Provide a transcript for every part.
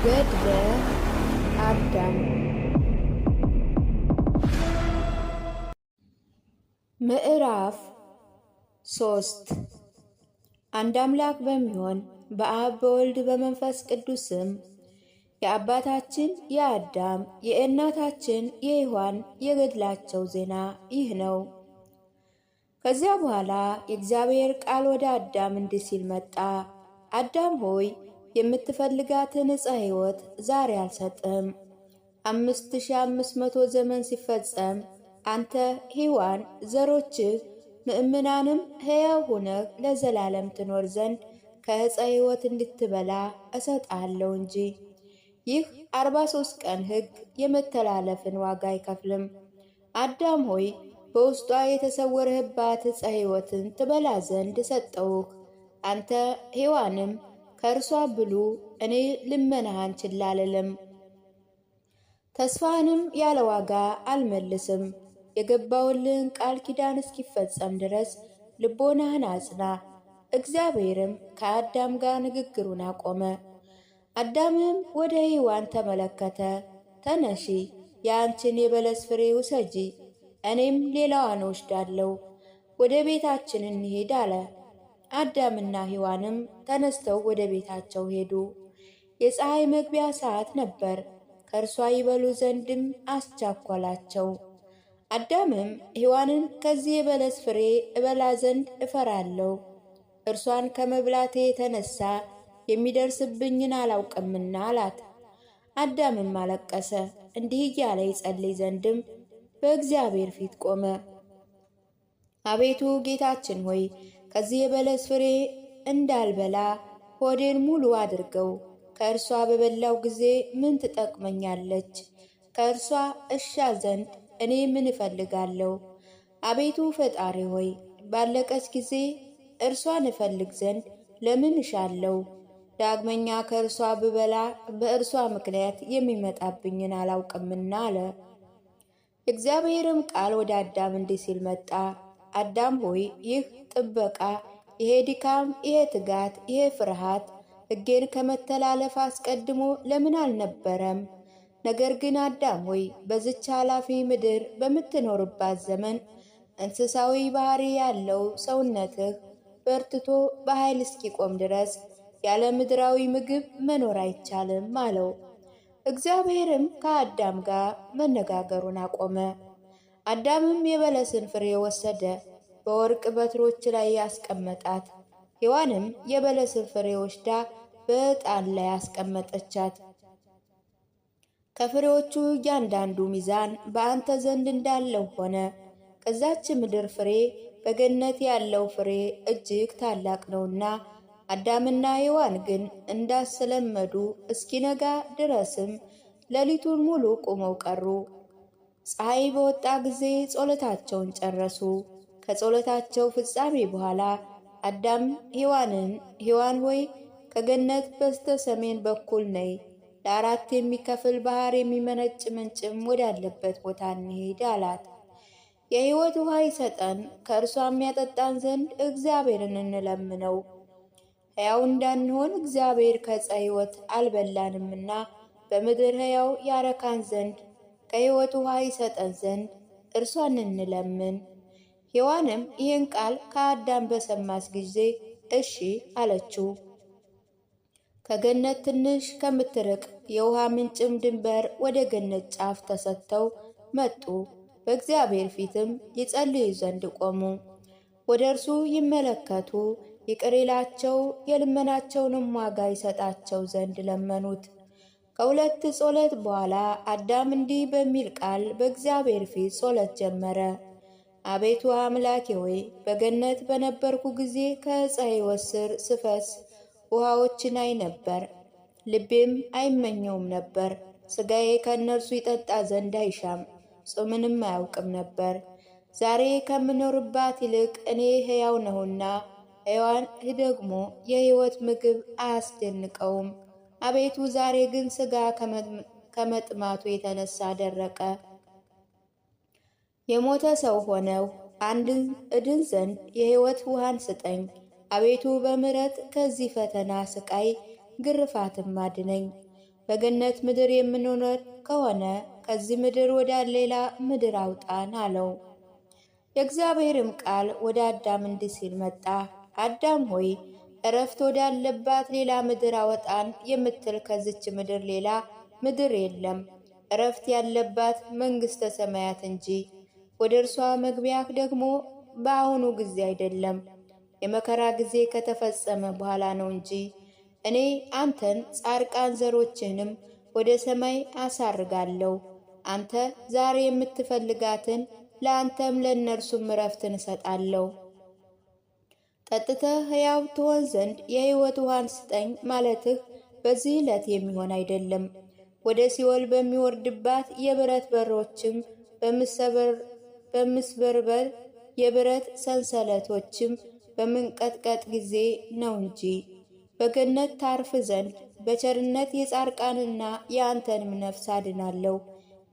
ገድለ አዳም ምዕራፍ 3 አንድ አምላክ በሚሆን በአብ በወልድ በመንፈስ ቅዱስ ስም የአባታችን የአዳም የእናታችን የሔዋን የገድላቸው ዜና ይህ ነው። ከዚያ በኋላ የእግዚአብሔር ቃል ወደ አዳም እንዲህ ሲል መጣ። አዳም ሆይ የምትፈልጋትን ዕፀ ሕይወት ዛሬ አልሰጥም። 5500 ዘመን ሲፈጸም አንተ ሔዋን ዘሮችህ ምእምናንም ሕያው ሆነህ ለዘላለም ትኖር ዘንድ ከዕፀ ሕይወት እንድትበላ እሰጥሃለሁ እንጂ። ይህ 43 ቀን ሕግ የመተላለፍን ዋጋ አይከፍልም። አዳም ሆይ በውስጧ የተሰወረህባት ዕፀ ሕይወትን ትበላ ዘንድ ሰጠውህ። አንተ ሔዋንም ከእርሷ ብሉ፣ እኔ ልመናህን ችላ አልልም፣ ተስፋህንም ያለ ዋጋ አልመልስም። የገባውልህን ቃል ኪዳን እስኪፈጸም ድረስ ልቦናህን አጽና። እግዚአብሔርም ከአዳም ጋር ንግግሩን አቆመ። አዳምም ወደ ሔዋን ተመለከተ። ተነሺ፣ የአንቺን የበለስ ፍሬ ውሰጂ፣ እኔም ሌላዋን እወስዳለሁ፣ ወደ ቤታችን እንሂድ አለ። አዳምና ሔዋንም ተነስተው ወደ ቤታቸው ሄዱ። የፀሐይ መግቢያ ሰዓት ነበር፣ ከእርሷ ይበሉ ዘንድም አስቻኰላቸው። አዳምም ሔዋንን ከዚህ የበለስ ፍሬ እበላ ዘንድ እፈራለሁ፣ እርሷን ከመብላቴ የተነሳ የሚደርስብኝን አላውቅምና አላት። አዳምም አለቀሰ፣ እንዲህ እያለ ይጸልይ ዘንድም በእግዚአብሔር ፊት ቆመ። አቤቱ ጌታችን ሆይ ከዚህ የበለስ ፍሬ እንዳልበላ ሆዴን ሙሉ አድርገው። ከእርሷ በበላው ጊዜ ምን ትጠቅመኛለች? ከእርሷ እሻ ዘንድ እኔ ምን እፈልጋለሁ? አቤቱ ፈጣሪ ሆይ ባለቀች ጊዜ እርሷን እፈልግ ዘንድ ለምን እሻለሁ? ዳግመኛ ከእርሷ ብበላ በእርሷ ምክንያት የሚመጣብኝን አላውቅምና አለ። የእግዚአብሔርም ቃል ወደ አዳም እንዲህ ሲል መጣ። አዳም ሆይ ይህ ጥበቃ፣ ይሄ ድካም፣ ይሄ ትጋት፣ ይሄ ፍርሃት ሕጌን ከመተላለፍ አስቀድሞ ለምን አልነበረም? ነገር ግን አዳም ሆይ በዝች ኃላፊ ምድር በምትኖርባት ዘመን እንስሳዊ ባህሪ ያለው ሰውነትህ በርትቶ በኃይል እስኪቆም ድረስ ያለ ምድራዊ ምግብ መኖር አይቻልም አለው። እግዚአብሔርም ከአዳም ጋር መነጋገሩን አቆመ። አዳምም የበለስን ፍሬ ወሰደ፣ በወርቅ በትሮች ላይ ያስቀመጣት። ሔዋንም የበለስን ፍሬ ወስዳ በዕጣን ላይ ያስቀመጠቻት። ከፍሬዎቹ እያንዳንዱ ሚዛን በአንተ ዘንድ እንዳለው ሆነ። ከዛች ምድር ፍሬ በገነት ያለው ፍሬ እጅግ ታላቅ ነውና። አዳምና ሔዋን ግን እንዳስለመዱ እስኪነጋ ድረስም ሌሊቱን ሙሉ ቆመው ቀሩ። ፀሐይ በወጣ ጊዜ ጸሎታቸውን ጨረሱ። ከጸሎታቸው ፍጻሜ በኋላ አዳም ሔዋንን ሔዋን ሆይ ከገነት በስተ ሰሜን በኩል ነይ፣ ለአራት የሚከፍል ባህር የሚመነጭ ምንጭም ወዳለበት ቦታ እንሄድ አላት። የሕይወት ውሃ ይሰጠን ከእርሷም ያጠጣን ዘንድ እግዚአብሔርን እንለምነው። ሕያው እንዳንሆን እግዚአብሔር ከዕፀ ሕይወት አልበላንምና በምድር ሕያው ያረካን ዘንድ ከሕይወት ውሃ ይሰጠን ዘንድ እርሷን እንለምን። ሔዋንም ይህን ቃል ከአዳም በሰማች ጊዜ እሺ አለችው። ከገነት ትንሽ ከምትርቅ የውሃ ምንጭም ድንበር ወደ ገነት ጫፍ ተሰጥተው መጡ። በእግዚአብሔር ፊትም ይጸልዩ ዘንድ ቆሙ። ወደ እርሱ ይመለከቱ ይቅር ይላቸው የልመናቸውንም ዋጋ ይሰጣቸው ዘንድ ለመኑት። ከሁለት ጸሎት በኋላ አዳም እንዲህ በሚል ቃል በእግዚአብሔር ፊት ጸሎት ጀመረ። አቤቱ አምላኬ ሆይ በገነት በነበርኩ ጊዜ ከዕፀ ሕይወት ስር ስፈስ ውሃዎችን አይ ነበር፣ ልቤም አይመኘውም ነበር። ሥጋዬ ከእነርሱ ይጠጣ ዘንድ አይሻም፣ ጾምንም አያውቅም ነበር። ዛሬ ከምኖርባት ይልቅ እኔ ሕያው ነውና፣ ሔዋን ደግሞ የሕይወት ምግብ አያስደንቀውም። አቤቱ ዛሬ ግን ሥጋ ከመጥማቱ የተነሳ ደረቀ። የሞተ ሰው ሆነው እድን ዘንድ የሕይወት ውሃን ስጠኝ። አቤቱ በምሕረት ከዚህ ፈተና ስቃይ ግርፋትም አድነኝ። በገነት ምድር የምንኖር ከሆነ ከዚህ ምድር ወደ ሌላ ምድር አውጣን አለው። የእግዚአብሔርም ቃል ወደ አዳም እንዲህ ሲል መጣ። አዳም ሆይ እረፍት ወዳለባት ሌላ ምድር አወጣን የምትል ከዚች ምድር ሌላ ምድር የለም፣ እረፍት ያለባት መንግሥተ ሰማያት እንጂ። ወደ እርሷ መግቢያህ ደግሞ በአሁኑ ጊዜ አይደለም፣ የመከራ ጊዜ ከተፈጸመ በኋላ ነው እንጂ። እኔ አንተን ጻድቃን ዘሮችህንም ወደ ሰማይ አሳርጋለሁ። አንተ ዛሬ የምትፈልጋትን ለአንተም ለእነርሱም እረፍትን እሰጣለሁ። ጠጥተህ ሕያው ትሆን ዘንድ የሕይወት ውሃን ስጠኝ ማለትህ በዚህ ዕለት የሚሆን አይደለም። ወደ ሲኦል በሚወርድባት የብረት በሮችም በምስበርበር የብረት ሰንሰለቶችም በምንቀጥቀጥ ጊዜ ነው እንጂ። በገነት ታርፍ ዘንድ በቸርነት የጻድቃንና የአንተንም ነፍስ አድናለሁ።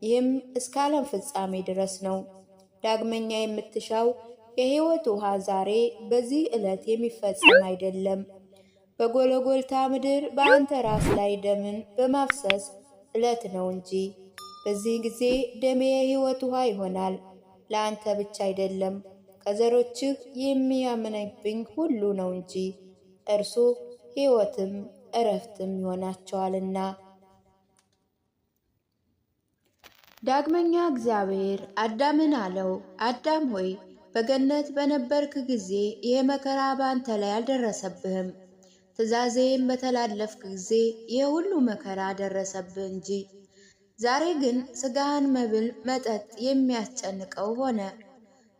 ይህም እስከ ዓለም ፍጻሜ ድረስ ነው። ዳግመኛ የምትሻው የሕይወት ውሃ ዛሬ በዚህ ዕለት የሚፈጸም አይደለም። በጎለጎልታ ምድር በአንተ ራስ ላይ ደምን በማፍሰስ ዕለት ነው እንጂ። በዚህ ጊዜ ደሜ የሕይወት ውሃ ይሆናል፣ ለአንተ ብቻ አይደለም፣ ከዘሮችህ የሚያምንብኝ ሁሉ ነው እንጂ። እርሱ ሕይወትም ዕረፍትም ይሆናቸዋልና። ዳግመኛ እግዚአብሔር አዳምን አለው፣ አዳም ሆይ በገነት በነበርክ ጊዜ ይህ መከራ በአንተ ላይ አልደረሰብህም። ትእዛዜም በተላለፍክ ጊዜ ይህ ሁሉ መከራ ደረሰብህ እንጂ። ዛሬ ግን ሥጋህን መብል መጠጥ የሚያስጨንቀው ሆነ።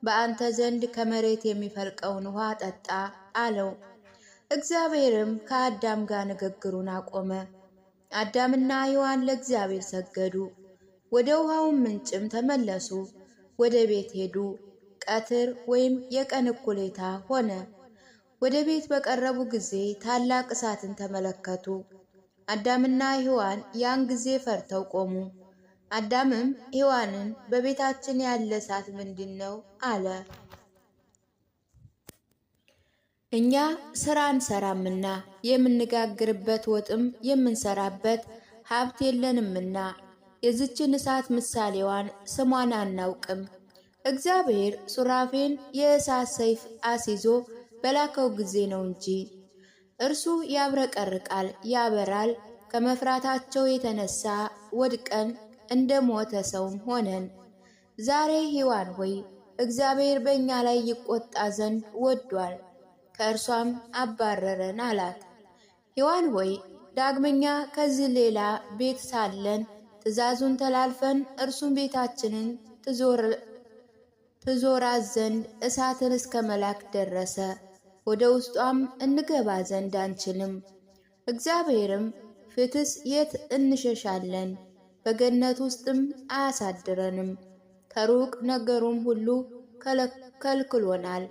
በአንተ ዘንድ ከመሬት የሚፈልቀውን ውሃ ጠጣ አለው። እግዚአብሔርም ከአዳም ጋር ንግግሩን አቆመ። አዳምና ሔዋን ለእግዚአብሔር ሰገዱ። ወደ ውሃውን ምንጭም ተመለሱ፣ ወደ ቤት ሄዱ። ቀትር ወይም የቀን እኩሌታ ሆነ። ወደ ቤት በቀረቡ ጊዜ ታላቅ እሳትን ተመለከቱ። አዳምና ሔዋን ያን ጊዜ ፈርተው ቆሙ። አዳምም ሔዋንን በቤታችን ያለ እሳት ምንድን ነው አለ። እኛ ሥራ አንሰራምና የምንጋግርበት ወጥም የምንሰራበት ሀብት የለንምና የዝችን እሳት ምሳሌዋን ስሟን አናውቅም። እግዚአብሔር ሱራፌን የእሳት ሰይፍ አስይዞ በላከው ጊዜ ነው እንጂ። እርሱ ያብረቀርቃል፣ ያበራል። ከመፍራታቸው የተነሳ ወድቀን እንደ ሞተ ሰውም ሆነን። ዛሬ ሔዋን ሆይ እግዚአብሔር በእኛ ላይ ይቆጣ ዘንድ ወዷል፣ ከእርሷም አባረረን አላት። ሔዋን ሆይ ዳግመኛ ከዚህ ሌላ ቤት ሳለን ትእዛዙን ተላልፈን እርሱን ቤታችንን ትዞራት ዘንድ እሳትን እስከ መላክ ደረሰ። ወደ ውስጧም እንገባ ዘንድ አንችልም። እግዚአብሔርም ፍትስ የት እንሸሻለን? በገነት ውስጥም አያሳድረንም። ከሩቅ ነገሩም ሁሉ ከልክሎናል።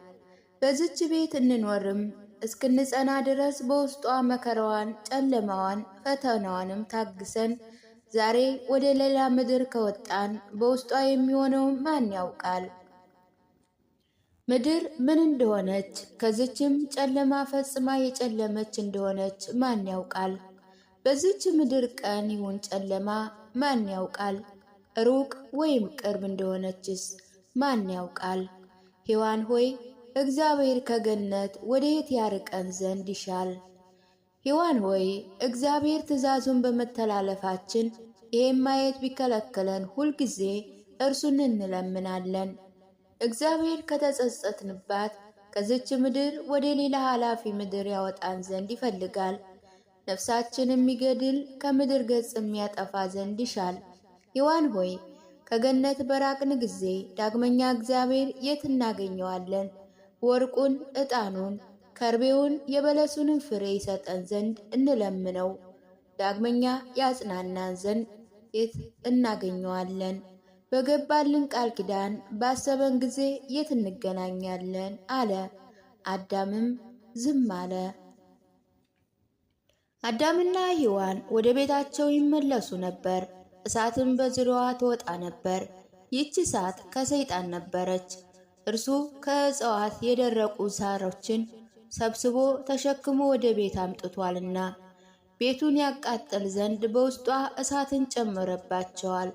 በዝች ቤት እንኖርም እስክንጸና ድረስ በውስጧ መከራዋን፣ ጨለማዋን፣ ፈተናዋንም ታግሰን ዛሬ ወደ ሌላ ምድር ከወጣን በውስጧ የሚሆነው ማን ያውቃል? ምድር ምን እንደሆነች ከዚችም ጨለማ ፈጽማ የጨለመች እንደሆነች ማን ያውቃል? በዚች ምድር ቀን ይሁን ጨለማ ማን ያውቃል? ሩቅ ወይም ቅርብ እንደሆነችስ ማን ያውቃል? ሔዋን ሆይ እግዚአብሔር ከገነት ወዴት ያርቀን ዘንድ ይሻል? ሔዋን ሆይ እግዚአብሔር ትእዛዙን በመተላለፋችን ይህም ማየት ቢከለክለን ሁልጊዜ እርሱን እንለምናለን። እግዚአብሔር ከተጸጸትንባት ከዚች ምድር ወደ ሌላ ኃላፊ ምድር ያወጣን ዘንድ ይፈልጋል። ነፍሳችን የሚገድል ከምድር ገጽ የሚያጠፋ ዘንድ ይሻል። ሔዋን ሆይ ከገነት በራቅን ጊዜ ዳግመኛ እግዚአብሔር የት እናገኘዋለን? ወርቁን፣ ዕጣኑን፣ ከርቤውን፣ የበለሱንም ፍሬ ይሰጠን ዘንድ እንለምነው። ዳግመኛ ያጽናናን ዘንድ የት እናገኘዋለን? በገባልን ቃል ኪዳን ባሰበን ጊዜ የት እንገናኛለን? አለ። አዳምም ዝም አለ። አዳምና ሔዋን ወደ ቤታቸው ይመለሱ ነበር። እሳትም በዙሪያዋ ትወጣ ነበር። ይህች እሳት ከሰይጣን ነበረች። እርሱ ከእጽዋት የደረቁ ሳሮችን ሰብስቦ ተሸክሞ ወደ ቤት አምጥቷልና። ቤቱን ያቃጥል ዘንድ በውስጧ እሳትን ጨመረባቸዋል።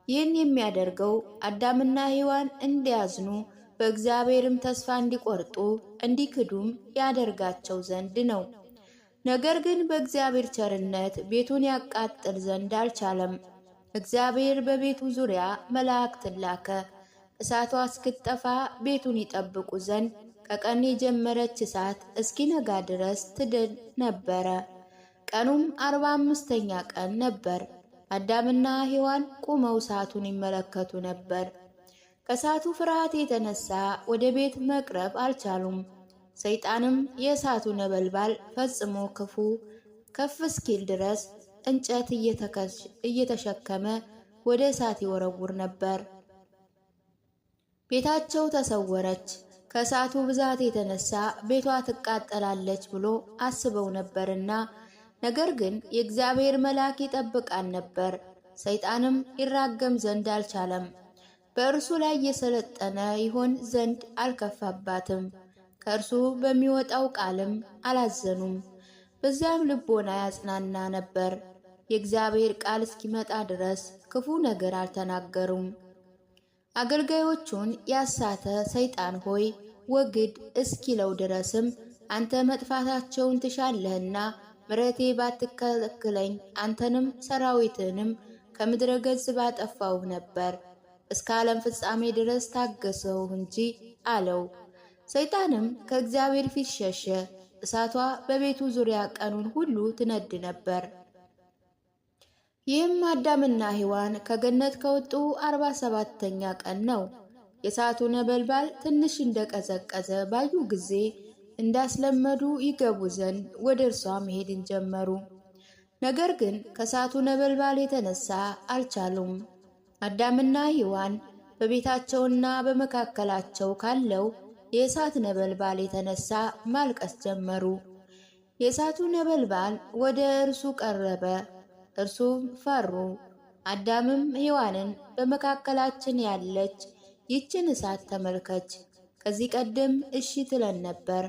ይህን የሚያደርገው አዳምና ሔዋን እንዲያዝኑ በእግዚአብሔርም ተስፋ እንዲቆርጡ እንዲክዱም ያደርጋቸው ዘንድ ነው። ነገር ግን በእግዚአብሔር ቸርነት ቤቱን ያቃጥል ዘንድ አልቻለም። እግዚአብሔር በቤቱ ዙሪያ መላእክትን ላከ። እሳቷ እስክትጠፋ ቤቱን ይጠብቁ ዘንድ ከቀን የጀመረች እሳት እስኪነጋ ድረስ ትድል ነበረ። ቀኑም 45ኛ ቀን ነበር። አዳምና ሔዋን ቆመው እሳቱን ይመለከቱ ነበር። ከእሳቱ ፍርሃት የተነሳ ወደ ቤት መቅረብ አልቻሉም። ሰይጣንም የእሳቱ ነበልባል ፈጽሞ ከፍ እስኪል ድረስ እንጨት እየተሸከመ ወደ እሳት ይወረውር ነበር። ቤታቸው ተሰወረች። ከእሳቱ ብዛት የተነሳ ቤቷ ትቃጠላለች ብሎ አስበው ነበርና፣ ነገር ግን የእግዚአብሔር መልአክ ይጠብቃን ነበር። ሰይጣንም ይራገም ዘንድ አልቻለም። በእርሱ ላይ የሰለጠነ ይሆን ዘንድ አልከፋባትም። ከእርሱ በሚወጣው ቃልም አላዘኑም። በዚያም ልቦና ያጽናና ነበር። የእግዚአብሔር ቃል እስኪመጣ ድረስ ክፉ ነገር አልተናገሩም። አገልጋዮቹን ያሳተ ሰይጣን ሆይ ወግድ እስኪለው ድረስም አንተ መጥፋታቸውን ትሻለህና ምሕረቴ ባትከለክለኝ አንተንም ሰራዊትንም ከምድረ ገጽ ባጠፋውህ ነበር። እስከ ዓለም ፍጻሜ ድረስ ታገሰውህ እንጂ አለው። ሰይጣንም ከእግዚአብሔር ፊት ሸሸ። እሳቷ በቤቱ ዙሪያ ቀኑን ሁሉ ትነድ ነበር። ይህም አዳምና ሔዋን ከገነት ከወጡ 47ኛ ቀን ነው። የእሳቱ ነበልባል ትንሽ እንደቀዘቀዘ ባዩ ጊዜ እንዳስለመዱ ይገቡ ዘንድ ወደ እርሷ መሄድን ጀመሩ። ነገር ግን ከእሳቱ ነበልባል የተነሳ አልቻሉም። አዳምና ሔዋን በቤታቸውና በመካከላቸው ካለው የእሳት ነበልባል የተነሳ ማልቀስ ጀመሩ። የእሳቱ ነበልባል ወደ እርሱ ቀረበ፣ እርሱም ፈሩ። አዳምም ሔዋንን በመካከላችን ያለች ይችን እሳት ተመልከች፣ ከዚህ ቀደም እሺ ትለን ነበር።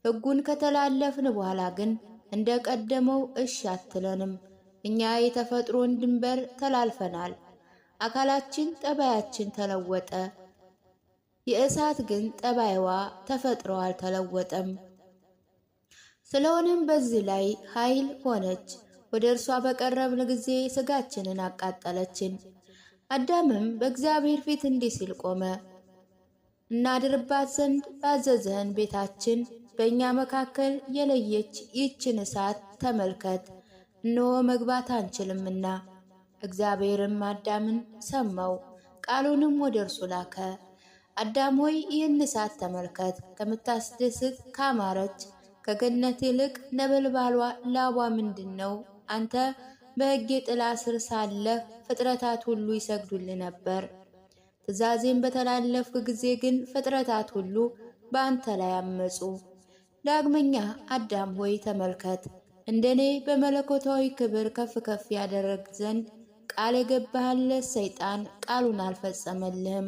ሕጉን ከተላለፍን በኋላ ግን እንደ ቀደመው እሺ አትለንም። እኛ የተፈጥሮን ድንበር ተላልፈናል። አካላችን ጠባያችን ተለወጠ። የእሳት ግን ጠባይዋ ተፈጥሮ አልተለወጠም። ስለሆነም በዚህ ላይ ኃይል ሆነች። ወደ እርሷ በቀረብን ጊዜ ሥጋችንን አቃጠለችን። አዳምም በእግዚአብሔር ፊት እንዲህ ሲል ቆመ። እናድርባት ዘንድ ባዘዘህን ቤታችን በእኛ መካከል የለየች ይችን እሳት ተመልከት፣ እነሆ መግባት አንችልምና። እግዚአብሔርም አዳምን ሰማው፣ ቃሉንም ወደ እርሱ ላከ። አዳም ሆይ ይህን እሳት ተመልከት፣ ከምታስደስት ካማረች ከገነት ይልቅ ነበልባሏ ላቧ ምንድን ነው? አንተ በሕጌ ጥላ ስር ሳለህ ፍጥረታት ሁሉ ይሰግዱልህ ነበር። ትእዛዜን በተላለፍክ ጊዜ ግን ፍጥረታት ሁሉ በአንተ ላይ አመፁ። ዳግመኛ አዳም ሆይ ተመልከት፣ እንደኔ በመለኮታዊ ክብር ከፍ ከፍ ያደረግ ዘንድ ቃል የገባህለት ሰይጣን ቃሉን አልፈጸመልህም።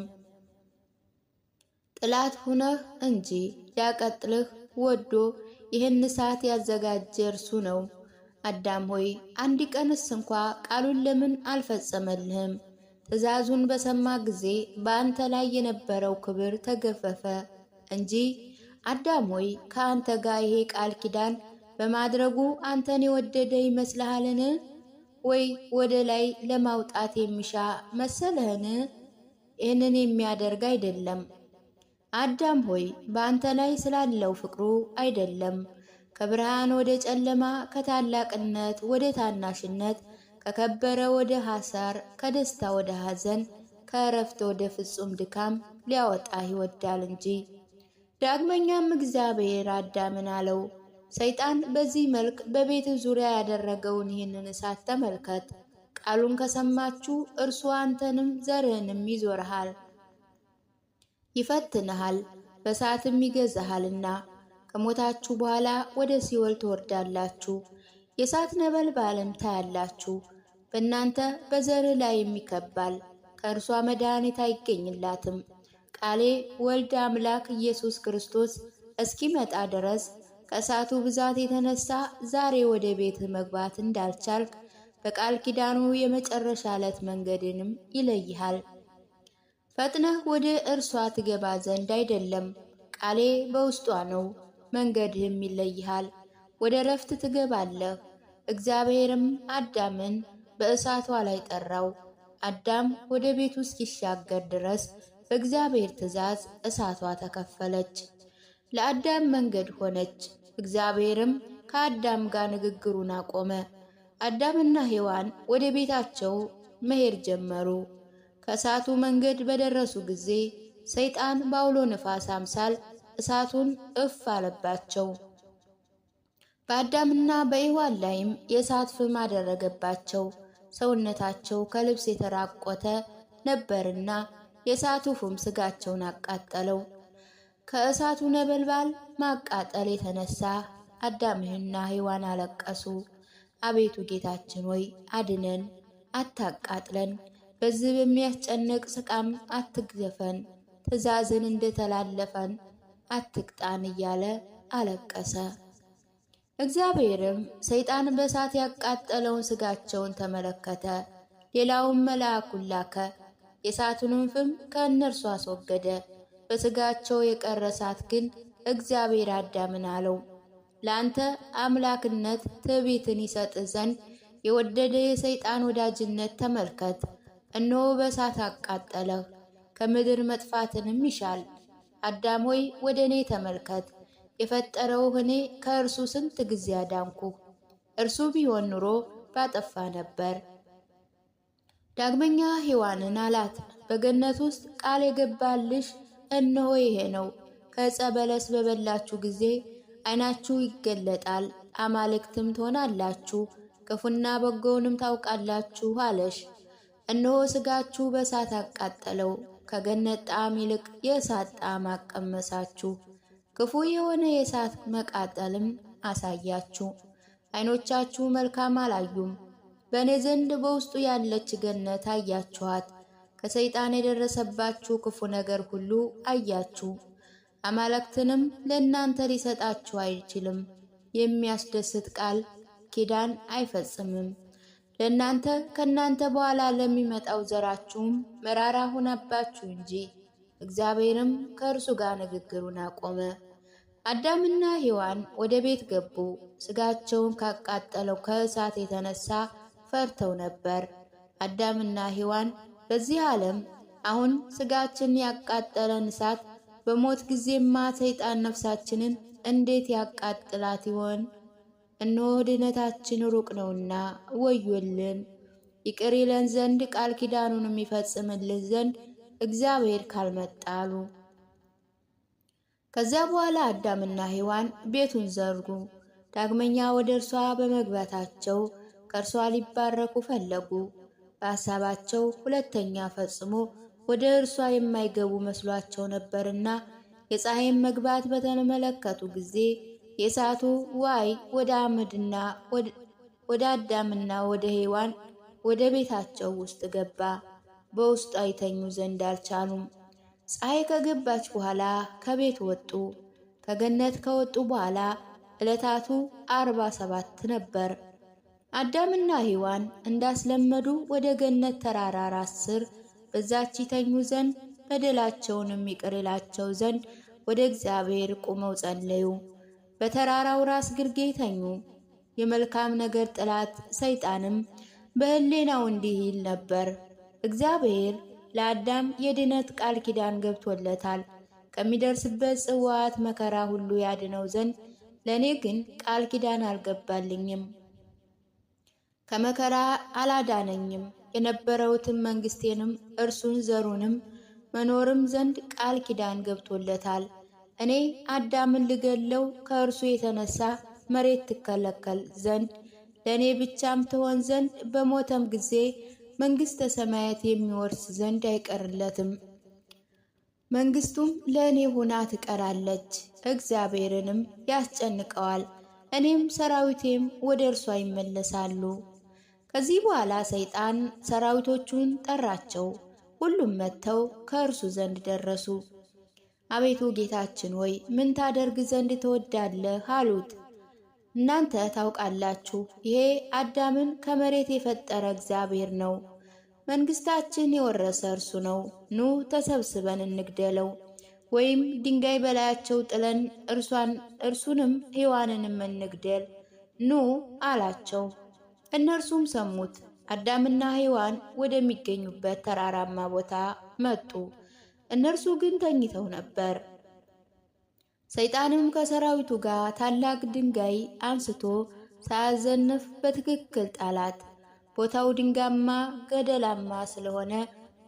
ጥላት ሁነህ እንጂ ሊያቀጥልህ ወዶ ይህን እሳት ያዘጋጀ እርሱ ነው። አዳም ሆይ አንድ ቀንስ እንኳ ቃሉን ለምን አልፈጸመልህም? ትእዛዙን በሰማ ጊዜ በአንተ ላይ የነበረው ክብር ተገፈፈ እንጂ። አዳም ሆይ ከአንተ ጋር ይሄ ቃል ኪዳን በማድረጉ አንተን የወደደ ይመስልሃልን? ወይ ወደ ላይ ለማውጣት የሚሻ መሰለህን? ይህንን የሚያደርግ አይደለም። አዳም ሆይ በአንተ ላይ ስላለው ፍቅሩ አይደለም። ከብርሃን ወደ ጨለማ፣ ከታላቅነት ወደ ታናሽነት፣ ከከበረ ወደ ሐሳር፣ ከደስታ ወደ ሐዘን፣ ከእረፍት ወደ ፍጹም ድካም ሊያወጣህ ይወዳል እንጂ። ዳግመኛም እግዚአብሔር አዳምን አለው፣ ሰይጣን በዚህ መልክ በቤት ዙሪያ ያደረገውን ይህንን እሳት ተመልከት። ቃሉን ከሰማችሁ እርሱ አንተንም ዘርህንም ይዞርሃል፣ ይፈትንሃል፣ በእሳትም ይገዛሃልና ከሞታችሁ በኋላ ወደ ሲኦል ትወርዳላችሁ፣ የእሳት ነበልባልም ታያላችሁ። በእናንተ በዘርህ ላይ የሚከባል ከእርሷ መድኃኒት አይገኝላትም። ቃሌ ወልድ አምላክ ኢየሱስ ክርስቶስ እስኪመጣ ድረስ ከእሳቱ ብዛት የተነሳ ዛሬ ወደ ቤት መግባት እንዳልቻልክ በቃል ኪዳኑ የመጨረሻ ዕለት መንገድንም ይለይሃል። ፈጥነህ ወደ እርሷ ትገባ ዘንድ አይደለም፣ ቃሌ በውስጧ ነው፣ መንገድህም ይለይሃል። ወደ ረፍት ትገባለህ። እግዚአብሔርም አዳምን በእሳቷ ላይ ጠራው። አዳም ወደ ቤቱ እስኪሻገር ድረስ በእግዚአብሔር ትእዛዝ እሳቷ ተከፈለች፣ ለአዳም መንገድ ሆነች። እግዚአብሔርም ከአዳም ጋር ንግግሩን አቆመ። አዳምና ሔዋን ወደ ቤታቸው መሄድ ጀመሩ። ከእሳቱ መንገድ በደረሱ ጊዜ ሰይጣን በአውሎ ነፋስ አምሳል እሳቱን እፍ አለባቸው። በአዳምና በሔዋን ላይም የእሳት ፍም አደረገባቸው። ሰውነታቸው ከልብስ የተራቆተ ነበርና የእሳቱ ፍም ስጋቸውን አቃጠለው። ከእሳቱ ነበልባል ማቃጠል የተነሳ አዳምና ሔዋን አለቀሱ። አቤቱ ጌታችን ሆይ አድነን፣ አታቃጥለን፣ በዚህ በሚያስጨንቅ ስቃም አትግዘፈን፣ ትእዛዝን እንደተላለፈን አትቅጣን እያለ አለቀሰ። እግዚአብሔርም ሰይጣን በእሳት ያቃጠለውን ስጋቸውን ተመለከተ። ሌላውን መልአኩን ላከ፣ የእሳቱንም ፍም ከእነርሱ አስወገደ። በስጋቸው የቀረ እሳት ግን እግዚአብሔር አዳምን አለው፣ ለአንተ አምላክነት ትዕቢትን ይሰጥ ዘንድ የወደደ የሰይጣን ወዳጅነት ተመልከት። እነሆ በእሳት አቃጠለህ፣ ከምድር መጥፋትንም ይሻል። አዳም ሆይ ወደ እኔ ተመልከት፣ የፈጠረውህ እኔ ከእርሱ ስንት ጊዜ አዳንኩህ። እርሱ ቢሆን ኑሮ ባጠፋ ነበር። ዳግመኛ ሔዋንን አላት፣ በገነት ውስጥ ቃል የገባልሽ እነሆ ይሄ ነው። ከዕፀ በለስ በበላችሁ ጊዜ ዓይናችሁ ይገለጣል፣ አማልክትም ትሆናላችሁ፣ ክፉና በጎውንም ታውቃላችሁ አለሽ። እነሆ ስጋችሁ በእሳት አቃጠለው፣ ከገነት ጣዕም ይልቅ የእሳት ጣዕም አቀመሳችሁ። ክፉ የሆነ የእሳት መቃጠልም አሳያችሁ። ዓይኖቻችሁ መልካም አላዩም። በእኔ ዘንድ በውስጡ ያለች ገነት አያችኋት። ከሰይጣን የደረሰባችሁ ክፉ ነገር ሁሉ አያችሁ። አማልክትንም ለእናንተ ሊሰጣችሁ አይችልም። የሚያስደስት ቃል ኪዳን አይፈጽምም። ለእናንተ ከእናንተ በኋላ ለሚመጣው ዘራችሁም መራራ ሆነባችሁ እንጂ። እግዚአብሔርም ከእርሱ ጋር ንግግሩን አቆመ። አዳምና ሔዋን ወደ ቤት ገቡ። ስጋቸውን ካቃጠለው ከእሳት የተነሳ ፈርተው ነበር። አዳምና ሔዋን በዚህ ዓለም አሁን ስጋችን ያቃጠለን እሳት በሞት ጊዜማ ሰይጣን ነፍሳችንን እንዴት ያቃጥላት ይሆን? እነሆ ድነታችን ሩቅ ነውና ወዮልን። ይቅር ይለን ዘንድ ቃል ኪዳኑን የሚፈጽምልን ዘንድ እግዚአብሔር ካልመጣ አሉ። ከዚያ በኋላ አዳምና ሔዋን ቤቱን ዘርጉ። ዳግመኛ ወደ እርሷ በመግባታቸው ከእርሷ ሊባረኩ ፈለጉ። በሐሳባቸው ሁለተኛ ፈጽሞ ወደ እርሷ የማይገቡ መስሏቸው ነበርና የፀሐይን መግባት በተመለከቱ ጊዜ የእሳቱ ዋይ ወደ አመድና ወደ አዳምና ወደ ሔዋን ወደ ቤታቸው ውስጥ ገባ። በውስጧ ይተኙ ዘንድ አልቻሉም። ፀሐይ ከገባች በኋላ ከቤት ወጡ። ከገነት ከወጡ በኋላ ዕለታቱ 47 ነበር። አዳምና ሔዋን እንዳስለመዱ ወደ ገነት ተራራ ራስ ስር በዛች ይተኙ ዘንድ በደላቸውንም ይቅር ይላቸው ዘንድ ወደ እግዚአብሔር ቁመው ጸለዩ። በተራራው ራስ ግርጌ ተኙ። የመልካም ነገር ጠላት ሰይጣንም በሕሊናው እንዲህ ይል ነበር፣ እግዚአብሔር ለአዳም የድነት ቃል ኪዳን ገብቶለታል፣ ከሚደርስበት ጽዋት መከራ ሁሉ ያድነው ዘንድ። ለእኔ ግን ቃል ኪዳን አልገባልኝም፣ ከመከራ አላዳነኝም። የነበረውትን መንግስቴንም እርሱን ዘሩንም መኖርም ዘንድ ቃል ኪዳን ገብቶለታል። እኔ አዳምን ልገለው ከእርሱ የተነሳ መሬት ትከለከል ዘንድ ለእኔ ብቻም ትሆን ዘንድ በሞተም ጊዜ መንግሥተ ሰማያት የሚወርስ ዘንድ አይቀርለትም። መንግስቱም ለእኔ ሆና ትቀራለች። እግዚአብሔርንም ያስጨንቀዋል፣ እኔም ሰራዊቴም ወደ እርሷ ይመለሳሉ። ከዚህ በኋላ ሰይጣን ሰራዊቶቹን ጠራቸው። ሁሉም መጥተው ከእርሱ ዘንድ ደረሱ። አቤቱ ጌታችን ሆይ ምን ታደርግ ዘንድ ትወዳለህ? አሉት። እናንተ ታውቃላችሁ፣ ይሄ አዳምን ከመሬት የፈጠረ እግዚአብሔር ነው። መንግሥታችን የወረሰ እርሱ ነው። ኑ ተሰብስበን እንግደለው፣ ወይም ድንጋይ በላያቸው ጥለን እርሱንም ሔዋንንም እንግደል ኑ አላቸው። እነርሱም ሰሙት። አዳምና ሔዋን ወደሚገኙበት ተራራማ ቦታ መጡ። እነርሱ ግን ተኝተው ነበር። ሰይጣንም ከሰራዊቱ ጋር ታላቅ ድንጋይ አንስቶ ሳያዘንፍ በትክክል ጣላት። ቦታው ድንጋያማ ገደላማ ስለሆነ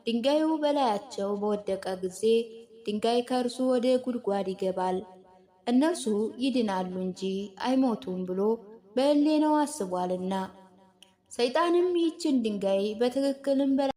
ድንጋዩ በላያቸው በወደቀ ጊዜ ድንጋይ ከእርሱ ወደ ጉድጓድ ይገባል፣ እነርሱ ይድናሉ እንጂ አይሞቱም ብሎ በሕሊናው አስቧልና። ሰይጣንም ይህችን ድንጋይ በትክክልም